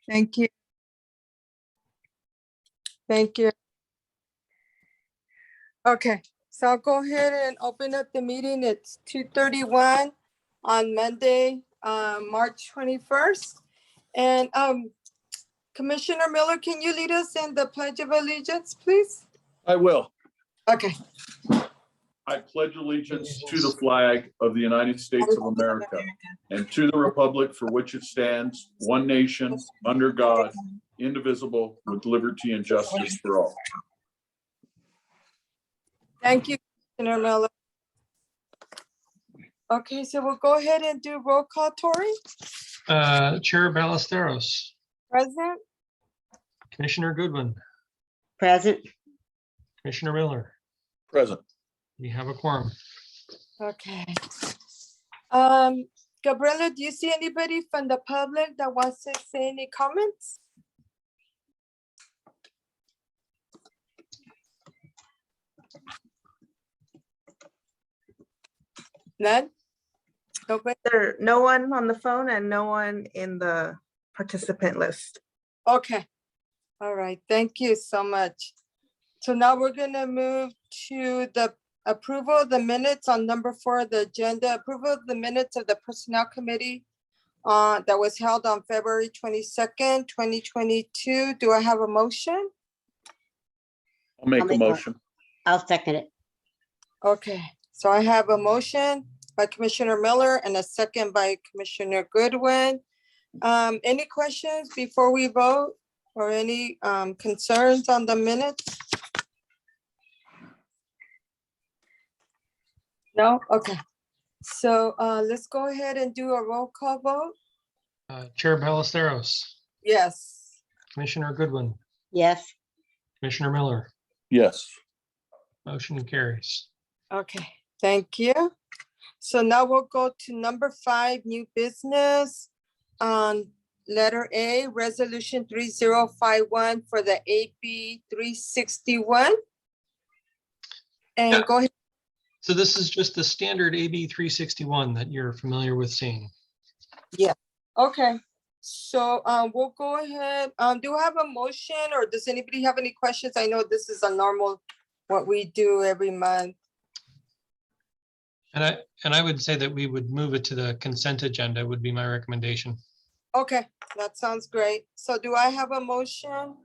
Thank you. Thank you. Okay, so I'll go ahead and open up the meeting. It's 2:31 on Monday, March 21st. And Commissioner Miller, can you lead us in the Pledge of Allegiance, please? I will. Okay. I pledge allegiance to the flag of the United States of America and to the republic for which it stands, one nation, under God, indivisible, with liberty and justice for all. Thank you, Commissioner Miller. Okay, so we'll go ahead and do roll call, Tori. Chair Ballesteros, Present. Commissioner Goodwin, Present. Commissioner Miller. Present. We have a quorum. Okay. Gabriela, do you see anybody from the public that wants to say any comments? None? Nobody? There, no one on the phone and no one in the participant list. Okay. All right, thank you so much. So now we're gonna move to the approval of the minutes on number 4 of the agenda, approval of the minutes of the Personnel Committee that was held on February 22nd, 2022. Do I have a motion? I'll make a motion. I'll second it. Okay, so I have a motion by Commissioner Miller and a second by Commissioner Goodwin. Any questions before we vote or any concerns on the minutes? No? Okay. So let's go ahead and do a roll call vote. Chair Ballesteros, Yes. Commissioner Goodwin, Yes. Commissioner Miller. Yes. Motion carries. Okay, thank you. So now we'll go to number 5, new business. Letter A, resolution 3051 for the AB 361. And Yeah. go ahead. So this is just the standard AB 361 that you're familiar with seeing. Okay, so we'll go ahead. Do I have a motion or does anybody have any questions? I know this is a normal, what we do every month. And I would say that we would move it to the consent agenda would be my recommendation. Okay, that sounds great. So do I have a motion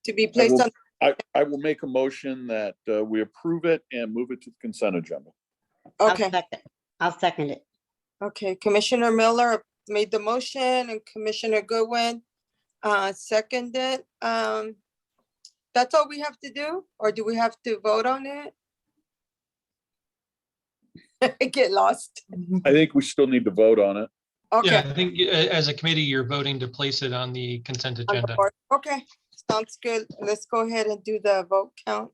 to be placed on? I will make a motion that we approve it and move it to the consent agenda. Okay, I'll second it. okay, Commissioner Miller made the motion and Commissioner Goodwin seconded. That's all we have to do, or do we have to vote on it? I get lost. I think we still need to vote on it. Yeah, Okay. I think as a committee, you're voting to place it on the consent on the agenda. board. Okay, sounds good. Let's go ahead and do the vote count.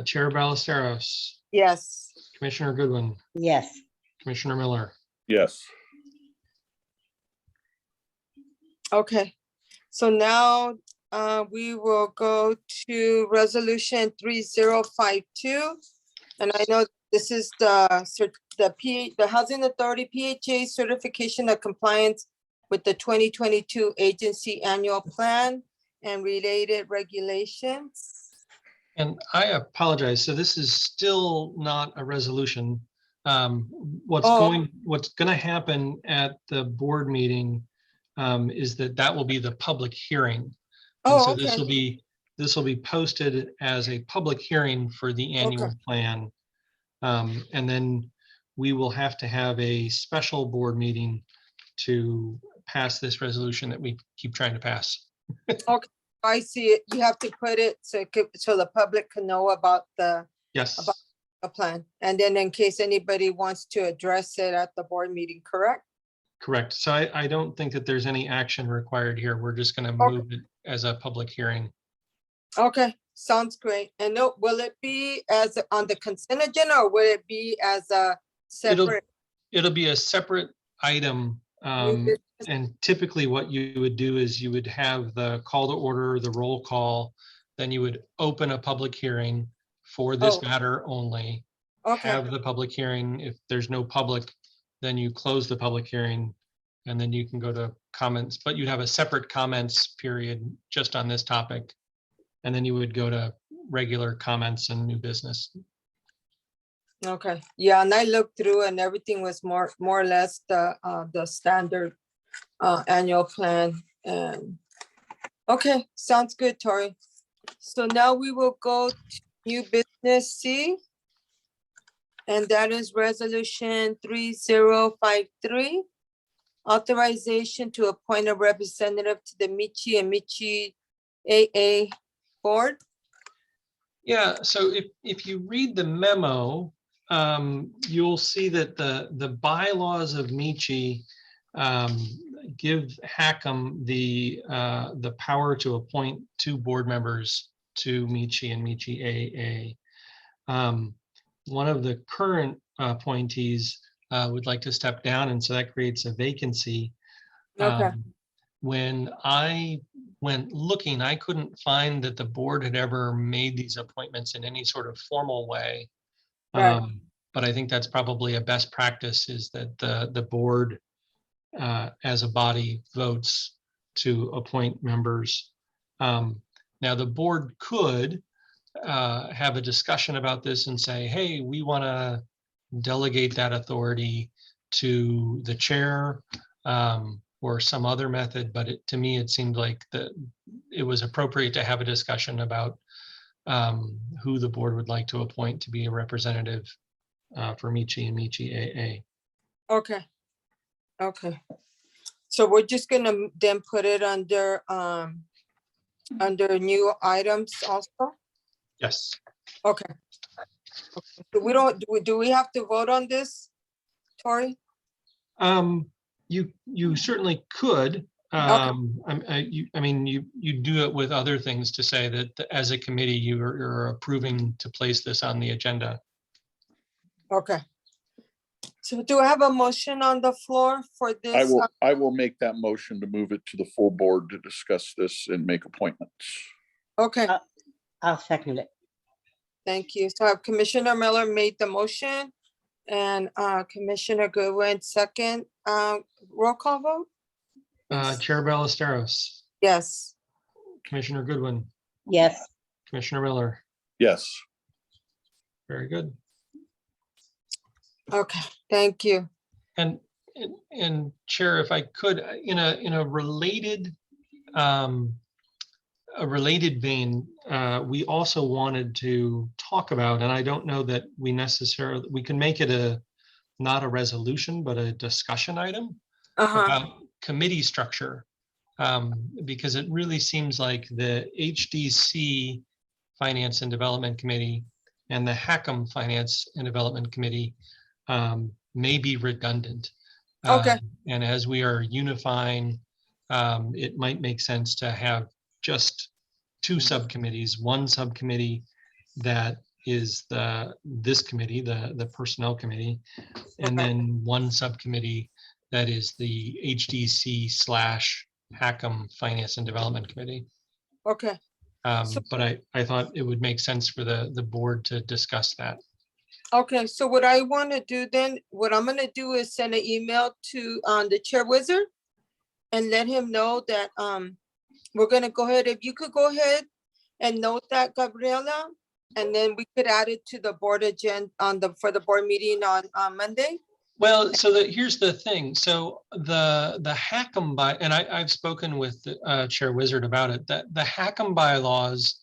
Chair Ballesteros, Yes. Commissioner Goodwin, Yes. Commissioner Miller. Yes. Okay, so now we will go to resolution 3052. And I know this is the Housing Authority PHA certification of compliance with the 2022 agency annual plan and related regulations. And I apologize. So this is still not a resolution. What's Oh. gonna happen at the board meeting is that will be the public hearing. And Oh, so okay. this will be posted as a public hearing for the annual plan. And then we will have to have a special board meeting to pass this resolution that we keep trying to pass. I see it. You have to put it so the public can know about the Yes, plan. And then in case anybody wants to address it at the board meeting, correct? correct. So I don't think that there's any action required here. We're just gonna Okay. move it as a public hearing. Okay, sounds great. And no, will it be as on the consent agenda or will it be as a separate? It'll be a separate item. And typically what you would do is you would have the call to order, the roll call, then you would open a public hearing for this Oh. matter only. Okay, Have the public hearing. If there's no public, then you close the public hearing and then you can go to comments, but you'd have a separate comments period just on this topic. And then you would go to regular comments and new business. Okay, yeah, and I looked through and everything was more or less the standard annual plan. And okay, sounds good, Tori. So now we will go to new business C. And that is resolution 3053. Authorization to appoint a representative to the Michi and Michi AA board. Yeah, so if you read the memo, you'll see that the bylaws of Michi give HACM the power to appoint 2 board members to Michi and Michi AA. One of the current appointees would like to step down, and so that creates a vacancy. Okay. When I went looking, I couldn't find that the board had ever made these appointments in any sort of formal way. Right. But I think that's probably a best practice, is that the board as a body votes to appoint members. Now the board could have a discussion about this and say, hey, we want to delegate that authority to the chair or some other method. But to me, it seemed like it was appropriate to have a discussion about who the board would like to appoint to be a representative for Michi and Michi AA. Okay. Okay. So we're just gonna then put it under new items also? Yes. Okay. Do we have to vote on this, Tori? You certainly could. I mean, you do it with other things to say that as a committee, you're approving to place this on the agenda. Okay. So do I have a motion on the floor for this? I will make that motion to move it to the full board to discuss this and make appointments. Okay, I'll second it. thank you. So I have Commissioner Miller made the motion and Commissioner Goodwin second. Roll call vote? Chair Ballesteros, Yes. Commissioner Goodwin, Yes, Commissioner Miller. Yes. Very good. Okay, thank you. And Chair, if I could, in a related vein, we also wanted to talk about, and I don't know that we can make it not a resolution, but a discussion item about committee structure, because it really seems like the HDC Finance and Development Committee and the HACM Finance and Development Committee may be redundant. Okay. And as we are unifying, it might make sense to have just 2 subcommittees, one subcommittee that is this committee, the Personnel Committee, and then one subcommittee that is the HDC / HACM Finance and Development Committee. Okay. But I thought it would make sense for the board to discuss that. Okay, so what I want to do then, what I'm gonna do is send an email to the chair wizard and let him know that we're gonna go ahead. If you could go ahead and note that, Gabriela, and then we could add it to the board agenda for the board meeting on Monday. Well, so here's the thing. So the HACM and I've spoken with Chair Wizard about it, that the HACM bylaws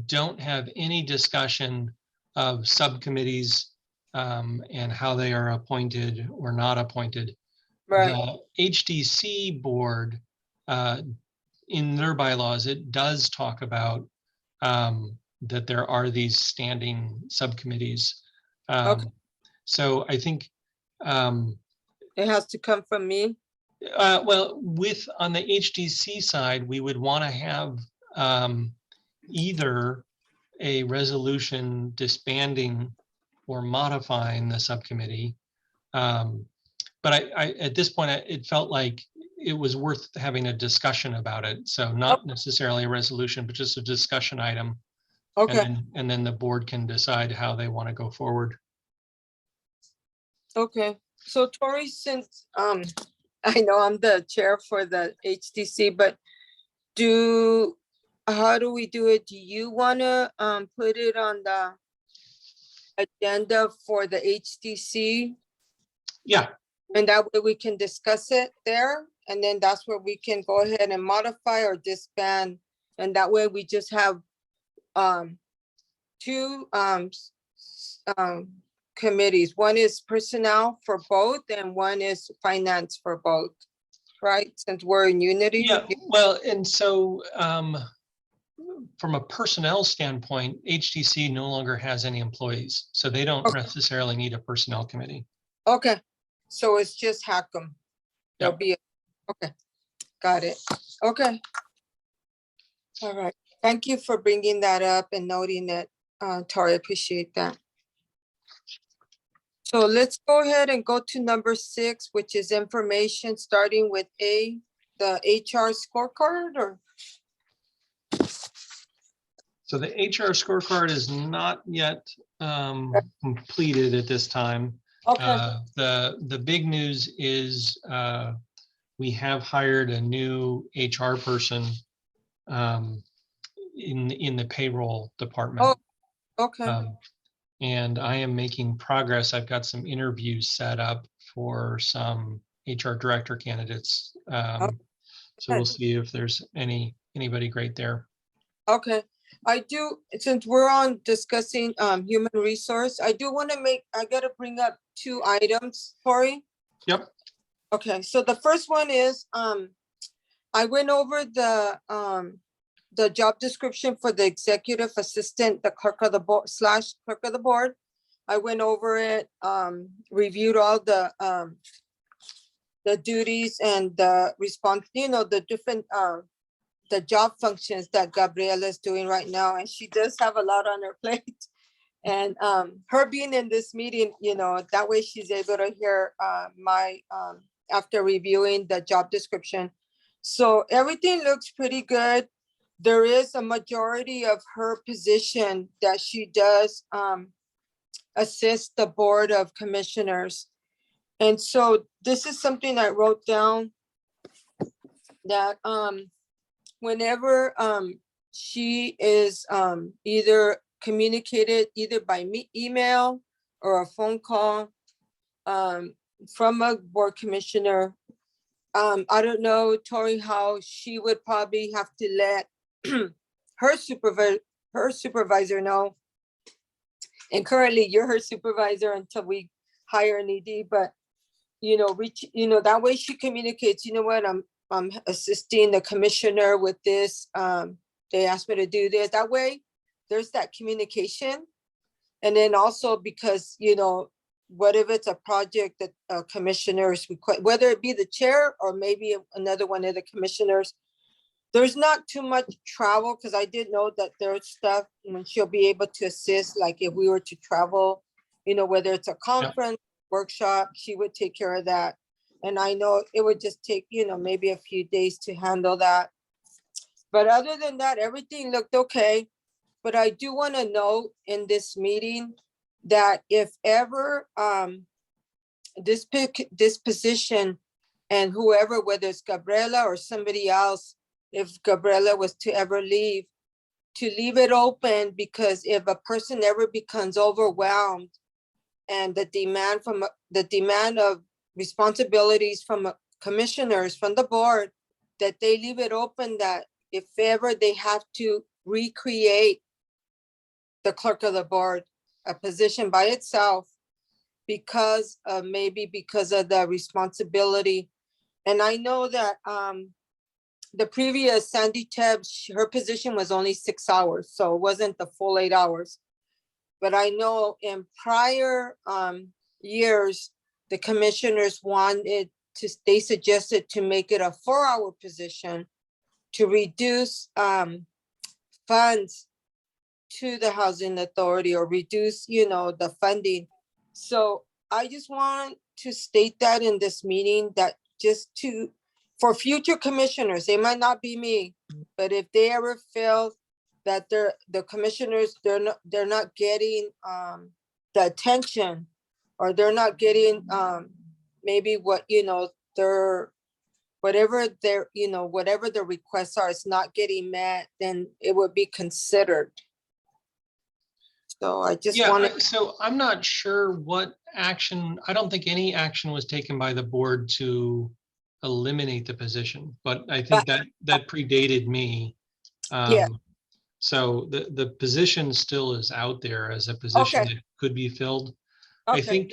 don't have any discussion of subcommittees and how they are appointed or not appointed. Right. The HDC board, in their bylaws, it does talk about that there are these standing subcommittees. Okay. So I think It has to come from me. well, on the HDC side, we would want to have either a resolution disbanding or modifying the subcommittee. But I at this point, it felt like it was worth having a discussion about it. So not necessarily a resolution, but just a discussion item. Okay. And then the board can decide how they want to go forward. Okay. So Tori, since I know I'm the chair for the HTC, but how do we do it? Do you wanna put it on the agenda for the HTC? Yeah, And that way we can discuss it there, and then that's where we can go ahead and modify or disband. And that way we just have two committees. One is personnel for both and one is finance for both, right? Since we're in unity. yeah, well, and so from a personnel standpoint, HTC no longer has any employees, so they don't Okay. necessarily need a personnel committee. Okay, so it's just Hackham. There'll Yep. be, okay, got it. Okay. All right, thank you for bringing that up and noting it, Tori, appreciate that. So let's go ahead and go to number 6, which is information, starting with A, the HR scorecard, or? So the HR scorecard is not yet completed at this time. Okay, The big news is we have hired a new HR person in the payroll department. okay, And I am making progress. I've got some interviews set up for some HR director candidates. So we'll see if there's anybody great there. okay. I do, since we're on discussing human resource, I do want to I gotta bring up 2 items, Tori. Yep. Okay, so the first one is, I went over the job description for the executive assistant, the clerk of the board / clerk of the board. I went over it, reviewed all the duties and the response, the different, the job functions that Gabriela is doing right now, and she does have a lot on her plate. And her being in this meeting, that way she's able to hear my, after reviewing the job description. So everything looks pretty good. There is a majority of her position that she does assist the Board of Commissioners. And so this is something I wrote down, that whenever she is either communicated either by email or a phone call from a board commissioner, I don't know, Tori, how she would probably have to let her supervisor know. And currently you're her supervisor until we hire an ED, but that way she communicates, what, I'm assisting the commissioner with this. They asked me to do this. That way there's that communication. And then also because, what if it's a project that commissioners request, whether it be the chair or maybe another one of the commissioners, there's not too much travel, because I did know that there's stuff when she'll be able to assist, like if we were to travel, whether it's a conference, workshop, she would take care of that. And I know it would just take, maybe a few days to handle that. But other than that, everything looked okay. But I do want to know in this meeting that if ever this position and whoever, whether it's Gabriela or somebody else, if Gabriela was to ever leave, to leave it open, because if a person ever becomes overwhelmed and the demand of responsibilities from commissioners, from the board, that they leave it open, that if ever they have to recreate the clerk of the board, a position by itself, because of the responsibility. And I know that the previous Sandy Tebbs, her position was only 6 hours, so it wasn't the full 8 hours. But I know in prior years, the commissioners they suggested to make it a 4-hour position to reduce funds to the housing authority, or reduce, the funding. So I just want to state that in this meeting, that for future commissioners, they might not be me, but if they ever feel that the commissioners, they're not getting the attention, or they're not getting maybe what, their whatever their, whatever the requests are, is not getting met, then it would be considered. So I just Yeah, wanted, so I'm not sure what action, I don't think any action was taken by the board to eliminate the position, but I think that predated me. Yeah. So the position still is out there as a position Okay. that could be filled. I okay, think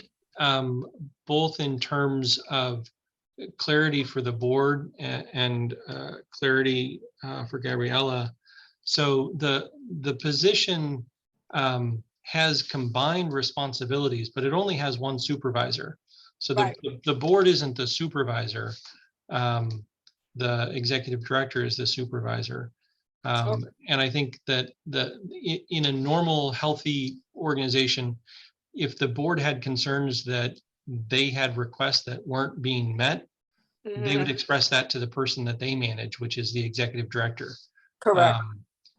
both in terms of clarity for the board and clarity for Gabriella. So the position has combined responsibilities, but it only has one supervisor. So Right. the board isn't the supervisor. The executive director is the supervisor. Okay. And I think that in a normal, healthy organization, if the board had concerns that they had requests that weren't being met, they would mhm, express that to the person that they manage, which is the executive director. correct, And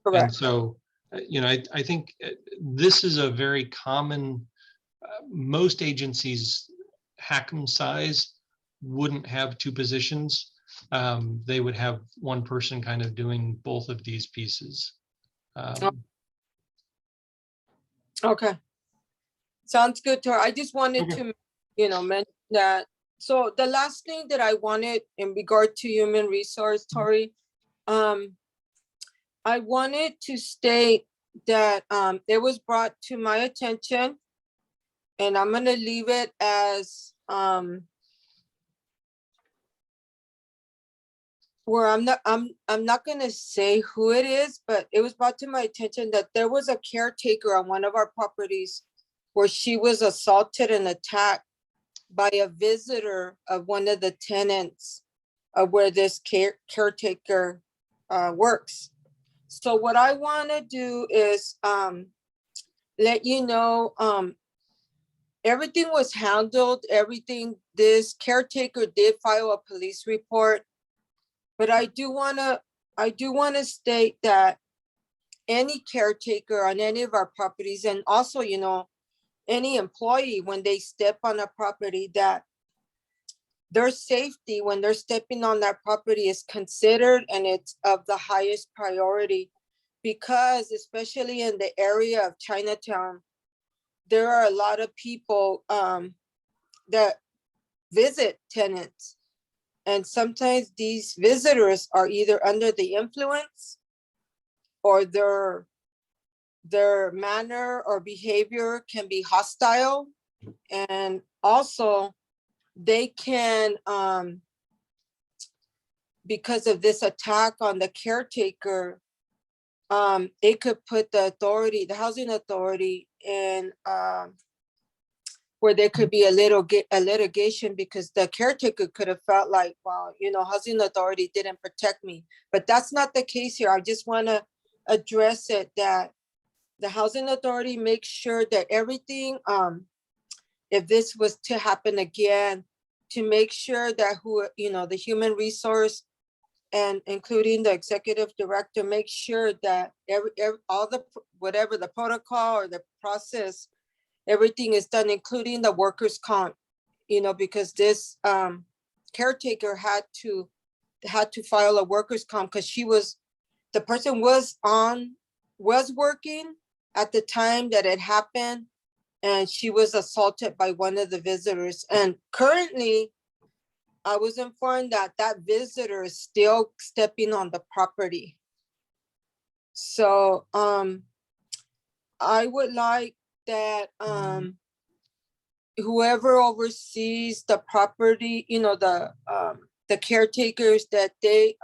correct. so, I think this is a very common, most agencies, HACM size, wouldn't have two positions. They would have one person kind of doing both of these pieces. Okay. Sounds good, Tori. I just wanted Okay. to, mention that. So the last thing that I wanted in regard to human resource, Tori, I wanted to state that it was brought to my attention, and I'm gonna leave it as where I'm not gonna say who it is, but it was brought to my attention that there was a caretaker on one of our properties where she was assaulted and attacked by a visitor of one of the tenants of where this caretaker works. So what I want to do is let you know, everything was handled, this caretaker did file a police report, but I do want to state that any caretaker on any of our properties, and also, any employee, when they step on a property, that their safety when they're stepping on that property is considered, and it's of the highest priority, because especially in the area of Chinatown, there are a lot of people that visit tenants, and sometimes these visitors are either under the influence, or their manner or behavior can be hostile, and also they can, because of this attack on the caretaker, it could put the housing authority in, where there could be a litigation, because the caretaker could have felt like, well, housing authority didn't protect me. But that's not the case here. I just want to address it, that the housing authority makes sure that everything, if this was to happen again, to make sure that the human resource, and including the executive director, make sure that all the, whatever the protocol or the process, everything is done, including the workers' comp, because this caretaker had to file a workers' comp, because the person was working at the time that it happened, and she was assaulted by one of the visitors. And currently, I was informed that visitor is still stepping on the property. So I would like that whoever oversees the property, the caretakers, that they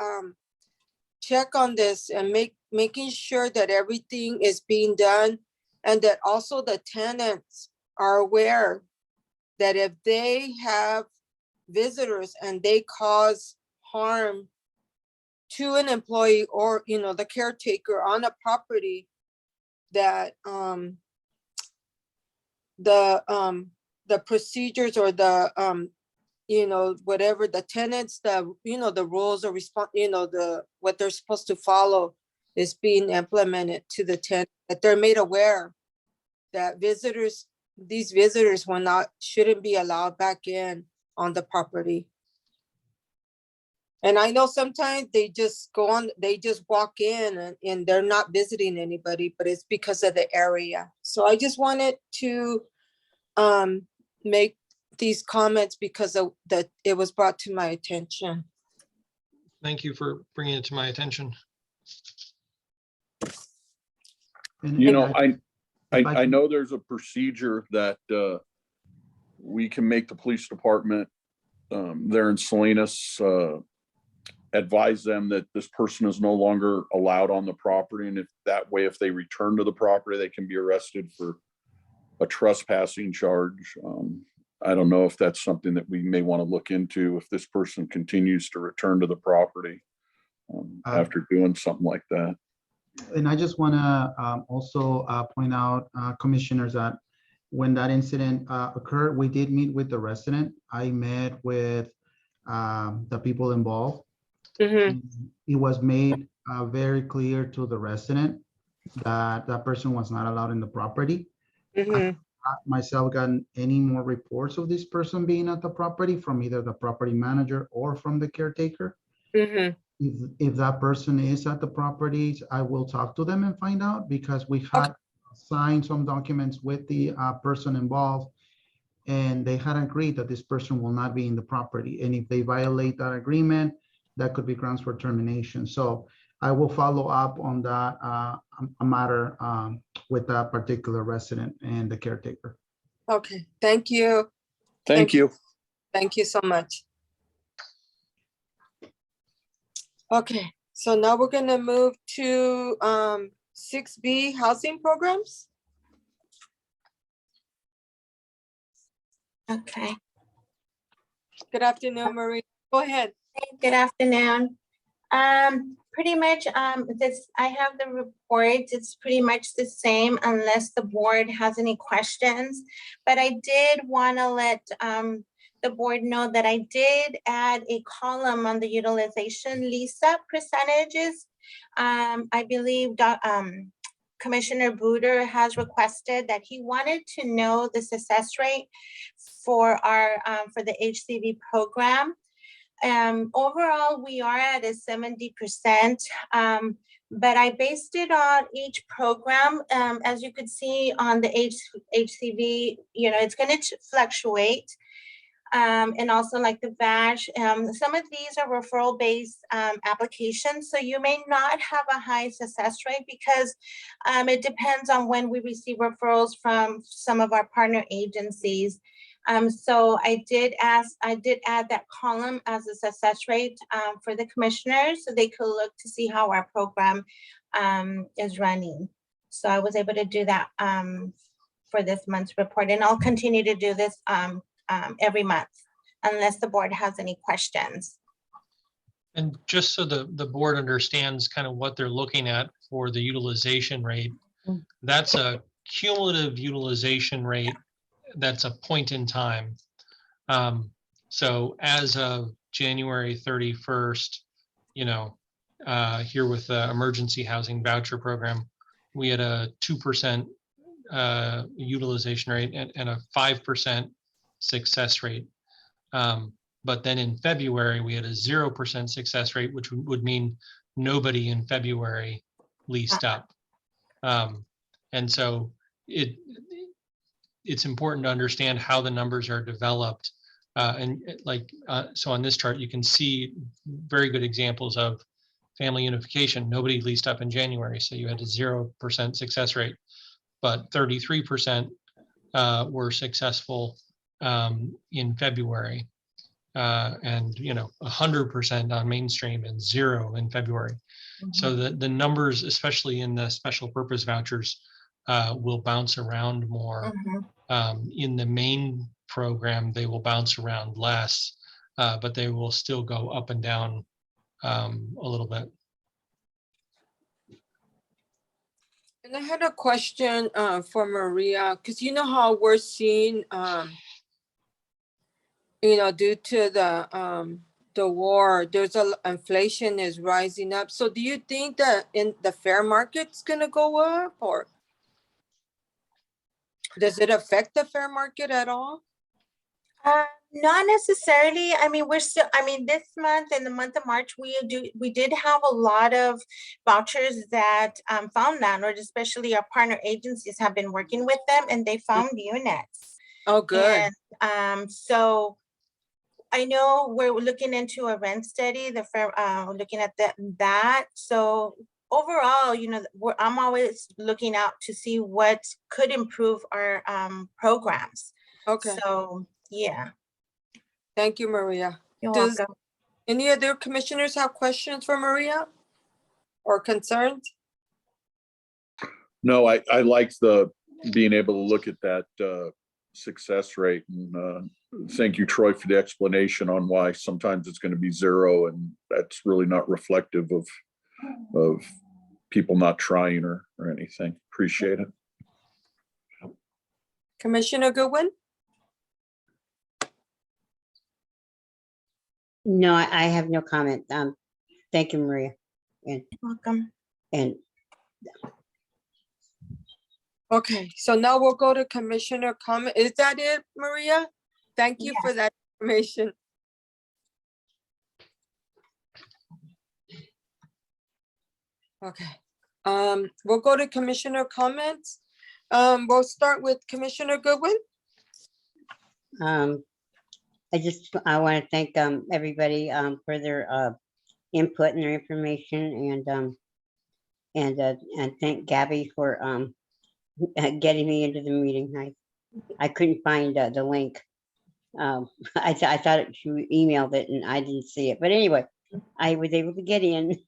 check on this and making sure that everything is being done, and that also the tenants are aware that if they have visitors and they cause harm to an employee or the caretaker on a property, that the procedures, or the whatever the tenants, the rules or what they're supposed to follow is being implemented to the tenant, that they're made aware that these visitors shouldn't be allowed back in on the property. And I know sometimes they just go on, they just walk in and they're not visiting anybody, but it's because of the area. So I just wanted to make these comments because of that it was brought to my attention. Thank you for bringing it to my attention. You know, if I I know there's a procedure that we can make the police department there in Salinas advise them that this person is no longer allowed on the property. And if that way, if they return to the property, they can be arrested for a trespassing charge. I don't know if that's something that we may want to look into if this person continues to return to the property after doing something like that. And I just want to also point out, commissioners, that when that incident occurred, we did meet with the resident. I met with the people involved. Mhm. It was made very clear to the resident that that person was not allowed in the property. Mhm. Myself gotten any more reports of this person being at the property from either the property manager or from the caretaker. Mhm. If that person is at the properties, I will talk to them and find out, because we had signed some documents with the person involved, and they had agreed that this person will not be in the property. And if they violate that agreement, that could be grounds for termination. So I will follow up on that a matter with that particular resident and the caretaker. Okay, thank you. Thank you. Thank you so much. Okay, so now we're gonna move to 6B housing programs. Okay, Good afternoon, Marie. Go ahead. good afternoon. Pretty much, I have the report. It's pretty much the same unless the board has any questions. But I did want to let the board know that I did add a column on the utilization lease-up percentages. I believe Commissioner Booter has requested that he wanted to know the success rate for our for the HCV program. Overall, we are at a 70%, but I based it on each program. As you could see on the HCV, you know, it's going to fluctuate. And also like the badge, some of these are referral-based applications, so you may not have a high success rate because it depends on when we receive referrals from some of our partner agencies. So I did add that column as a success rate for the commissioners, so they could look to see how our program is running. So I was able to do that for this month's report, and I'll continue to do this every month unless the board has any questions. And just so the board understands kind of what they're looking at for the utilization rate, that's a cumulative utilization rate. That's a point in time. So as of January 31st, you know, here with the emergency housing voucher program, we had a 2% utilization rate and a 5% success rate. But then in February, we had a 0% success rate, which would mean nobody in February leased up. And so it's important to understand how the numbers are developed. So on this chart, you can see very good examples of family unification. Nobody leased up in January, so you had a 0% success rate, but 33% were successful in February, and 100% on mainstream and 0 in February. Mm-hmm. So the numbers, especially in the special purpose vouchers, will bounce around more. Mm-hmm. In the main program, they will bounce around less, but they will still go up and down a little bit. And I had a question for Maria, because you know how we're seeing, due to the war, there's inflation is rising up. So do you think that in the fair market's gonna go up, or does it affect the fair market at all? Not necessarily. I mean, we're still, I mean, this month and the month of March, we did have a lot of vouchers that found landlords, especially our partner agencies have been working with them and they found units. Oh, good. And so I know we're looking into a rent study, looking at that. So overall, you know, I'm always looking out to see what could improve our programs. Okay, So, yeah, thank you, Maria. you're Does welcome. any other commissioners have questions for Maria or concerns? No, I like the being able to look at that success rate, and thank you, Troy, for the explanation on why sometimes it's going to be 0, and that's really not reflective of people not trying or anything. Appreciate it. Commissioner Goodwin? No, I have no comment. Thank you, Maria. Welcome. And Okay, so now we'll go to commissioner comment. Is that it, Maria? Thank you for that information. Okay, we'll go to commissioner comments. We'll start with Commissioner Goodwin. I want to thank everybody for their input and their information, and thank Gabby for getting me into the meeting. I couldn't find the link. I thought she emailed it and I didn't see it, but anyway, I was able to get in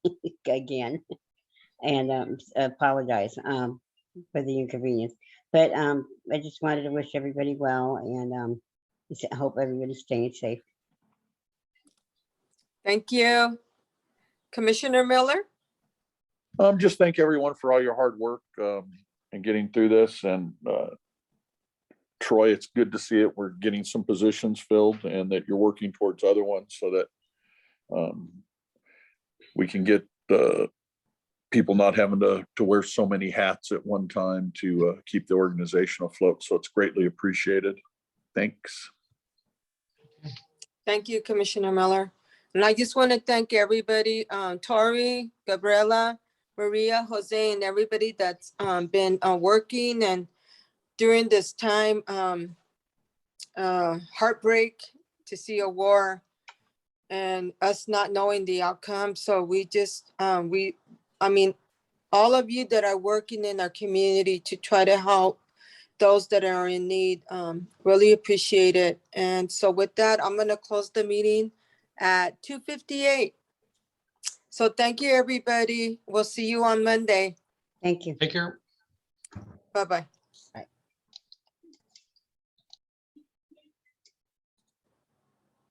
again, and apologize for the inconvenience. But I just wanted to wish everybody well, and I hope everybody's staying safe. Thank you. Commissioner Miller? Just thank everyone for all your hard work and getting through this. And Troy, it's good to see it. We're getting some positions filled and that you're working towards other ones so that we can get the people not having to wear so many hats at one time to keep the organization afloat. So it's greatly appreciated. Thanks. Thank you, Commissioner Miller. And I just want to thank everybody, Tori, Gabriela, Maria, Jose, and everybody that's been working and during this time, heartbreak to see a war and us not knowing the outcome. So we just, I mean, all of you that are working in our community to try to help those that are in need, really appreciate it. And so with that, I'm gonna close the meeting at 2:58. So thank you, everybody. We'll see you on Monday. Thank you. Take care. Bye-bye.